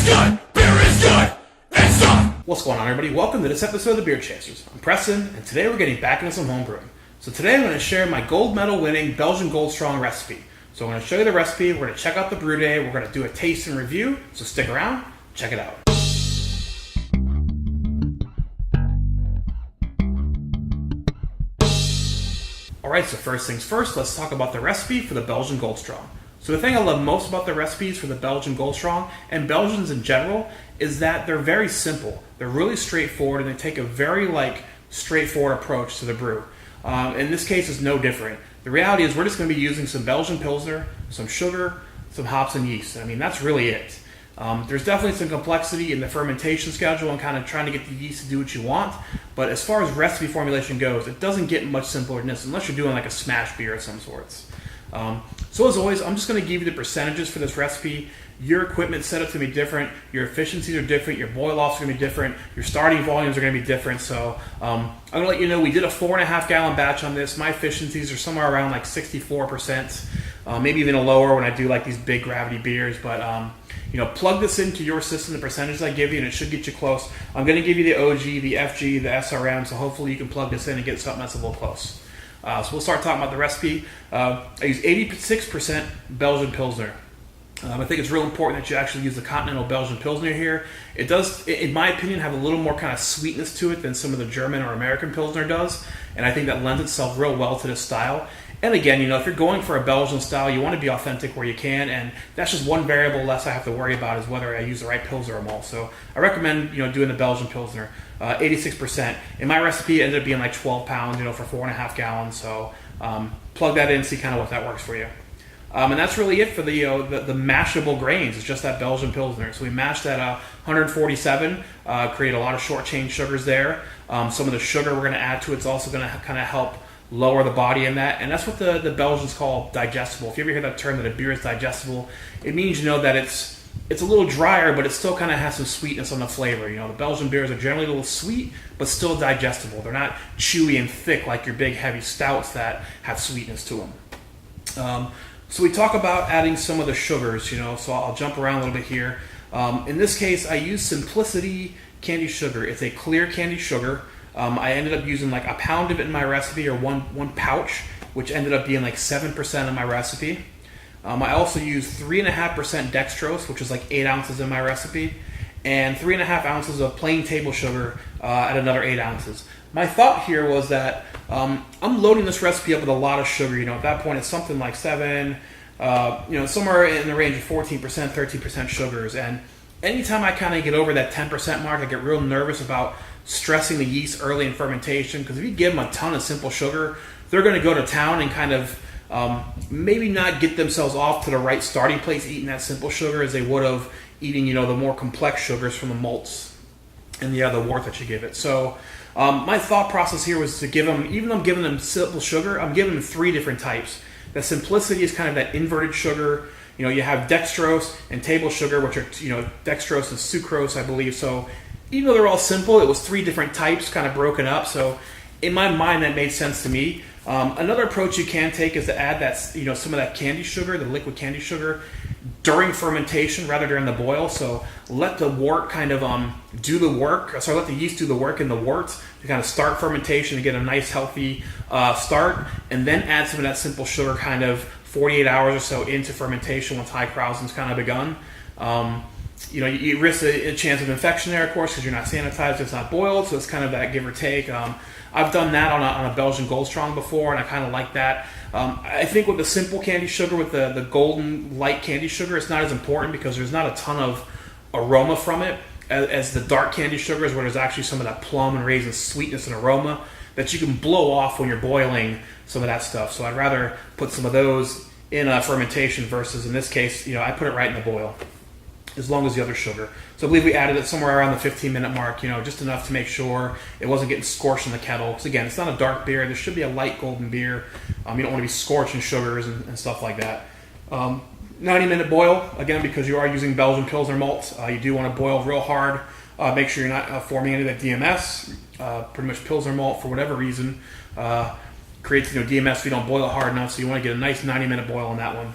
is good, beer is good, it's up. What's going on, everybody? Welcome to this episode of The Beer Chasers. I'm Preston, and today we're getting back into some homebrewing. So today I'm going to share my gold medal winning Belgian Golden Strong recipe. So I'm going to show you the recipe, we're going to check out the brew day, we're going to do a taste and review, so stick around, check it out. Alright, so first things first, let's talk about the recipe for the Belgian Golden Strong. So the thing I love most about the recipes for the Belgian Golden Strong, and Belgians in general, is that they're very simple. They're really straightforward, and they take a very straightforward approach to the brew. In this case, it's no different. The reality is we're just going to be using some Belgian Pilsner, some sugar, some hops and yeast. I mean, that's really it. There's definitely some complexity in the fermentation schedule and kind of trying to get the yeast to do what you want. But as far as recipe formulation goes, it doesn't get much simpler than this unless you're doing like a smash beer of some sorts. So as always, I'm just going to give you the percentages for this recipe. Your equipment setup to be different, your efficiencies are different, your boil-offs are going to be different, your starting volumes are going to be different. So I'm going to let you know we did a 4.5 gallon batch on this. My efficiencies are somewhere around like 64%, maybe even a lower when I do like these big gravity beers. But plug this into your system, the percentages I give you, and it should get you close. I'm going to give you the OG, the FG, the SRM, so hopefully you can plug this in and get something that's a little close. So we'll start talking about the recipe. I use 86% Belgian Pilsner. I think it's real important that you actually use the continental Belgian Pilsner here. It does, in my opinion, have a little more kind of sweetness to it than some of the German or American Pilsner does, and I think that lends itself real well to this style. And again, if you're going for a Belgian style, you want to be authentic where you can, and that's just one variable less I have to worry about is whether I use the right Pilsner or malt. So I recommend doing the Belgian Pilsner. 86%. In my recipe, it ended up being like 12 pounds, for 4.5 gallons. So plug that in, see kind of what that works for you. And that's really it for the mashable grains. It's just that Belgian Pilsner. So we mashed at 147, create a lot of short chain sugars there. Some of the sugar we're going to add to it's also going to kind of help lower the body in that. And that's what the Belgians call digestible. If you ever hear that term that a beer is digestible, it means that it's a little drier, but it still kind of has some sweetness on the flavor. The Belgian beers are generally a little sweet, but still digestible. They're not chewy and thick like your big heavy stouts that have sweetness to them. So we talk about adding some of the sugars, so I'll jump around a little bit here. In this case, I use Simplicity candy sugar. It's a clear candy sugar. I ended up using like a pound of it in my recipe, or one pouch, which ended up being like 7% of my recipe. I also use 3.5% dextrose, which is like 8 ounces in my recipe, and 3.5 ounces of plain table sugar at another 8 ounces. My thought here was that I'm loading this recipe up with a lot of sugar. At that point it's something like 7, somewhere in the range of 14%, 13% sugars. And anytime I kind of get over that 10% mark, I get real nervous about stressing the yeast early in fermentation, because if you give them a ton of simple sugar, they're going to go to town and kind of maybe not get themselves off to the right starting place eating that simple sugar as they would have eating the more complex sugars from the malts and the wort that you give it. So my thought process here was to give them, even though I'm giving them simple sugar, I'm giving them 3 different types. The Simplicity is kind of that inverted sugar. You have dextrose and table sugar, which are dextrose is sucrose, I believe. So even though they're all simple, it was 3 different types kind of broken up. So in my mind, that made sense to me. Another approach you can take is to add that some of that candy sugar, the liquid candy sugar, during fermentation rather during the boil. So let the wort kind of do the work. So let the yeast do the work in the wort to kind of start fermentation and get a nice healthy start, and then add some of that simple sugar kind of 48 hours or so into fermentation once high krausen's kind of begun. You risk a chance of infection there, of course, because you're not sanitized, it's not boiled, so it's kind of that give or take. I've done that on a Belgian Gold Strong before, and I kind of like that. I think with the simple candy sugar, with the golden light candy sugar, it's not as important because there's not a ton of aroma from it as the dark candy sugars, where there's actually some of that plum and raisin sweetness and aroma that you can blow off when you're boiling some of that stuff. So I'd rather put some of those in a fermentation versus, in this case, I put it right in the boil, as long as the other sugar. So I believe we added it somewhere around the 15-minute mark, just enough to make sure it wasn't getting scorched in the kettle. Because again, it's not a dark beer. This should be a light golden beer. You don't want to be scorching sugars and stuff like that. 90-minute boil, again, because you are using Belgian Pilsner malt. You do want to boil real hard. Make sure you're not forming any of that DMS. Pretty much Pilsner malt, for whatever reason, creates DMS if you don't boil it hard enough. So you want to get a nice 90-minute boil on that one.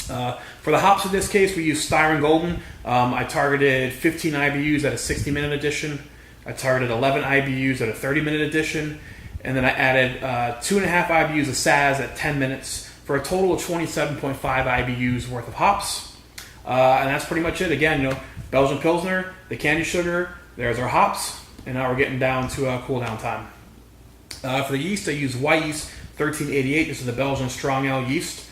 For the hops in this case, we use Styron Golden. I targeted 15 IBUs at a 60-minute edition. I targeted 11 IBUs at a 30-minute edition. And then I added 2.5 IBUs of Saz at 10 minutes for a total of 27.5 IBUs worth of hops. And that's pretty much it. Again, Belgian Pilsner, the candy sugar, there's our hops, and now we're getting down to a cool down time. For the yeast, I use white yeast 1388. This is the Belgian Strong Ale yeast.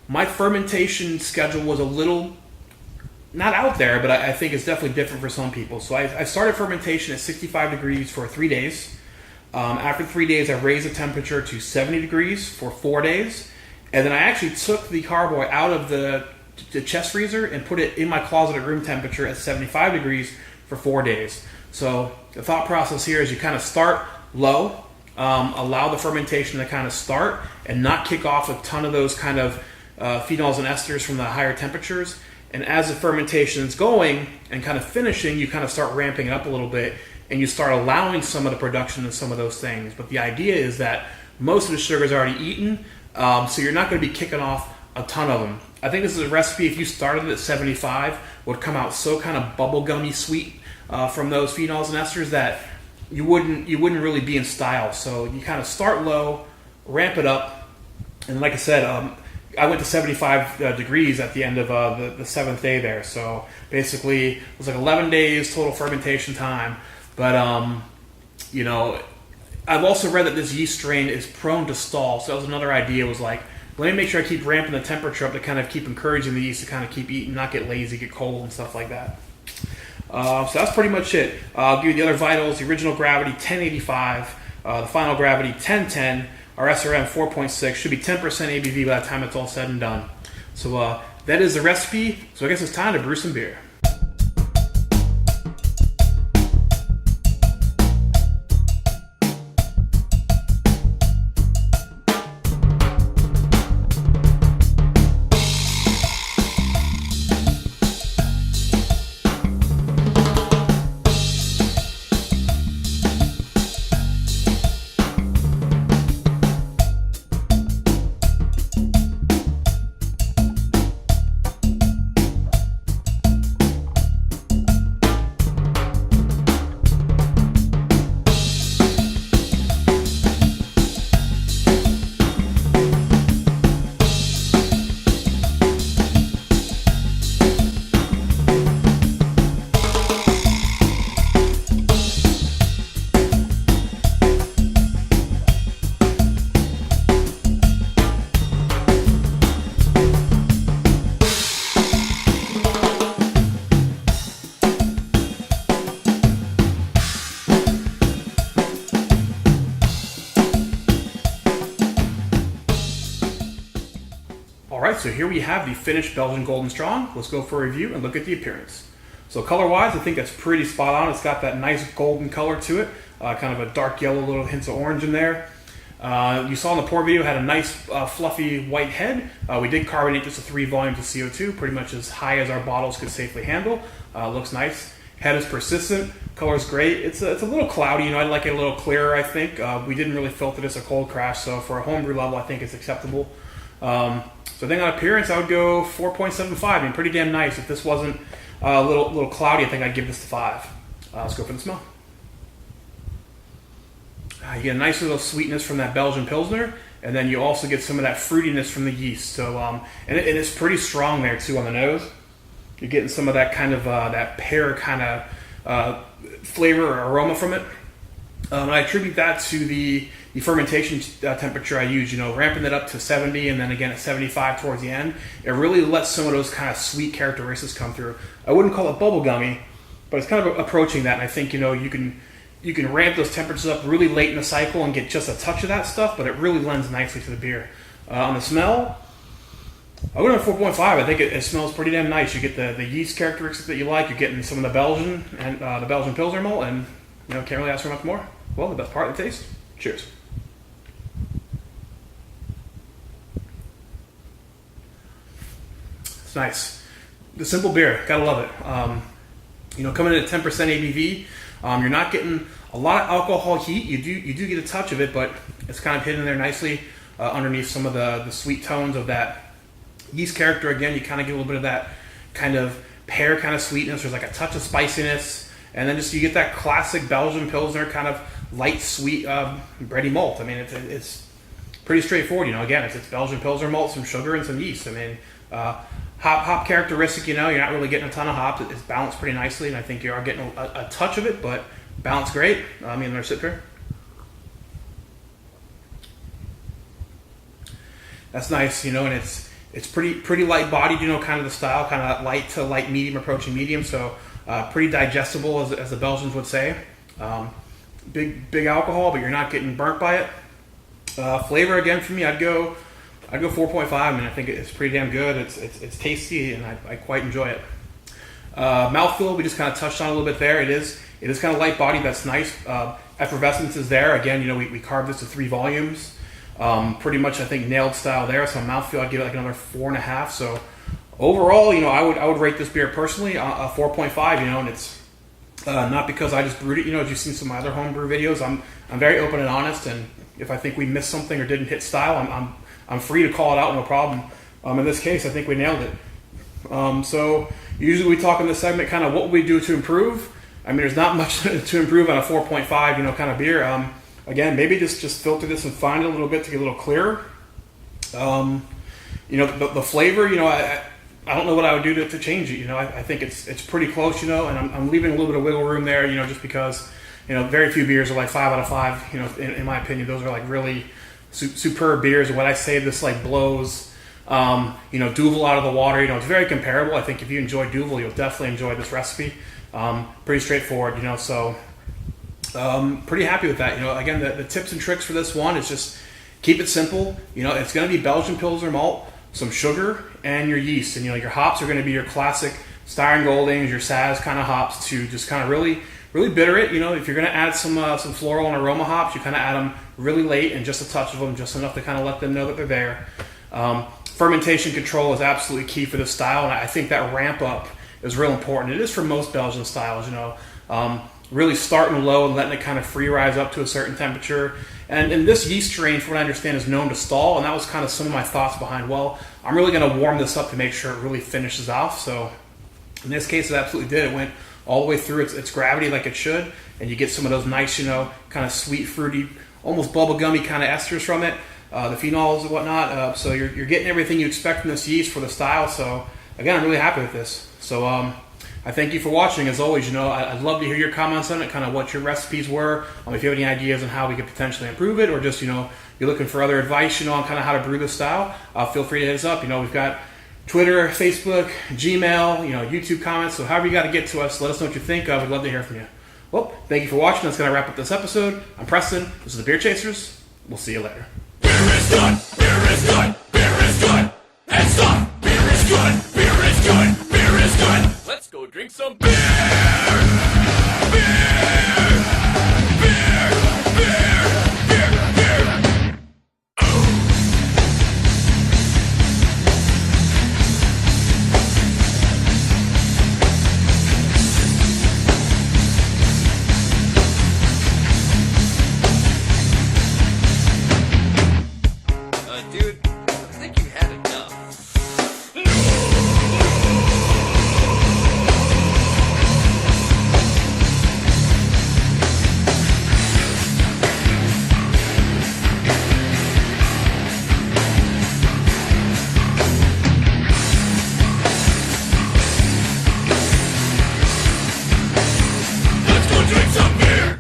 My fermentation schedule was a little, not out there, but I think it's definitely different for some people. So I started fermentation at 65 degrees for 3 days. After 3 days, I raised the temperature to 70 degrees for 4 days. And then I actually took the carboy out of the chest freezer and put it in my closet at room temperature at 75 degrees for 4 days. So the thought process here is you kind of start low, allow the fermentation to kind of start and not kick off a ton of those kind of phenols and esters from the higher temperatures. And as the fermentation is going and kind of finishing, you kind of start ramping it up a little bit and you start allowing some of the production of some of those things. But the idea is that most of the sugar is already eaten, so you're not going to be kicking off a ton of them. I think this is a recipe, if you started at 75, would come out so kind of bubblegummy sweet from those phenols and esters that you wouldn't really be in style. So you kind of start low, ramp it up, and like I said, I went to 75 degrees at the end of the 7th day there. So basically, it was like 11 days total fermentation time. But I've also read that this yeast strain is prone to stall. So that was another idea. Was like, let me make sure I keep ramping the temperature up to kind of keep encouraging the yeast to kind of keep eating, not get lazy, get cold, and stuff like that. So that's pretty much it. I'll give you the other vitals. The original gravity, 1085. The final gravity, 1010. Our SRM, 4.6. Should be 10% ABV by the time it's all said and done. So that is the recipe. So I guess it's time to brew some beer. Alright, so here we have the finished Belgian Golden Strong. Let's go for a review and look at the appearance. So color-wise, I think that's pretty spot on. It's got that nice golden color to it, kind of a dark yellow, little hints of orange in there. You saw in the pour video, it had a nice fluffy white head. We did carbonate this to 3 volumes of CO2, pretty much as high as our bottles could safely handle. Looks nice. Head is persistent. Color's great. It's a little cloudy. I'd like it a little clearer, I think. We didn't really filter this a cold crash, so for a homebrew level, I think it's acceptable. So I think on appearance, I would go 4.75. I mean, pretty damn nice. If this wasn't a little cloudy, I think I'd give this a 5. Let's go for the smell. You get a nice little sweetness from that Belgian Pilsner, and then you also get some of that fruitiness from the yeast. So, and it's pretty strong there too on the nose. You're getting some of that kind of that pear kind of flavor or aroma from it. And I attribute that to the fermentation temperature I use, ramping it up to 70 and then again at 75 towards the end. It really lets some of those kind of sweet characteristics come through. I wouldn't call it bubblegummy, but it's kind of approaching that. And I think, you can ramp those temperatures up really late in the cycle and get just a touch of that stuff, but it really lends nicely to the beer. On the smell, I would have 4.5. I think it smells pretty damn nice. You get the yeast characteristics that you like. You're getting some of the Belgian and the Belgian Pilsner malt, and can't really ask for much more. Well, the best part, the taste. Cheers. It's nice. The simple beer, gotta love it. Coming in at 10% ABV, you're not getting a lot of alcohol heat. You do get a touch of it, but it's kind of hidden there nicely underneath some of the sweet tones of that Yeast character, again, you kind of get a little bit of that kind of pear kind of sweetness. There's like a touch of spiciness, and then just you get that classic Belgian Pilsner kind of light, sweet, bready malt. I mean, it's pretty straightforward. Again, it's Belgian Pilsner malt, some sugar, and some yeast. I mean, hop characteristic, you're not really getting a ton of hops. It's balanced pretty nicely, and I think you are getting a touch of it, but balanced great. I mean, there's sip here. That's nice, and it's pretty light bodied, kind of the style, kind of light to light medium, approaching medium. So pretty digestible, as the Belgians would say. Big alcohol, but you're not getting burnt by it. Flavor, again, for me, I'd go 4.5. I mean, I think it's pretty damn good. It's tasty, and I quite enjoy it. Mouthfeel, we just kind of touched on a little bit there. It is kind of light bodied. That's nice. Effervescence is there. Again, we carved this to 3 volumes. Pretty much, I think, nailed style there. So mouthfeel, I'd give it like another 4.5. So overall, I would rate this beer personally a 4.5. And it's not because I just brewed it. As you've seen some of my other homebrew videos, I'm very open and honest. And if I think we missed something or didn't hit style, I'm free to call it out, no problem. In this case, I think we nailed it. So usually we talk in this segment kind of what we do to improve. I mean, there's not much to improve on a 4.5, kind of beer. Again, maybe just filter this and find it a little bit to get a little clearer. The flavor, I don't know what I would do to change it. I think it's pretty close, and I'm leaving a little bit of wiggle room there, just because, very few beers are like 5 out of 5, in my opinion. Those are like really superb beers. And when I say this like blows, Duvel out of the water, it's very comparable. I think if you enjoy Duvel, you'll definitely enjoy this recipe. Pretty straightforward, so pretty happy with that. Again, the tips and tricks for this one is just keep it simple. It's going to be Belgian Pilsner malt, some sugar, and your yeast. And your hops are going to be your classic Steyr Goldings, your Saz kind of hops to just kind of really bitter it. If you're going to add some floral and aroma hops, you kind of add them really late and just a touch of them, just enough to kind of let them know that they're there. Fermentation control is absolutely key for this style, and I think that ramp up is real important. It is for most Belgian styles, really starting low and letting it kind of free rise up to a certain temperature. And this yeast strain, from what I understand, is known to stall, and that was kind of some of my thoughts behind, well, I'm really going to warm this up to make sure it really finishes off. So in this case, it absolutely did. It went all the way through its gravity like it should, and you get some of those nice, kind of sweet, fruity, almost bubblegummy kind of esters from it, the phenols and whatnot. So you're getting everything you expect from this yeast for the style. So again, I'm really happy with this. So I thank you for watching. As always, I'd love to hear your comments on it, kind of what your recipes were, if you have any ideas on how we could potentially improve it, or just, you're looking for other advice, on kind of how to brew this style, feel free to hit us up. We've got Twitter, Facebook, Gmail, YouTube comments, so however you got to get to us, let us know what you think of. We'd love to hear from you. Well, thank you for watching. That's going to wrap up this episode. I'm Preston. This is The Beer Chasers. We'll see you later. Beer is good. Beer is good.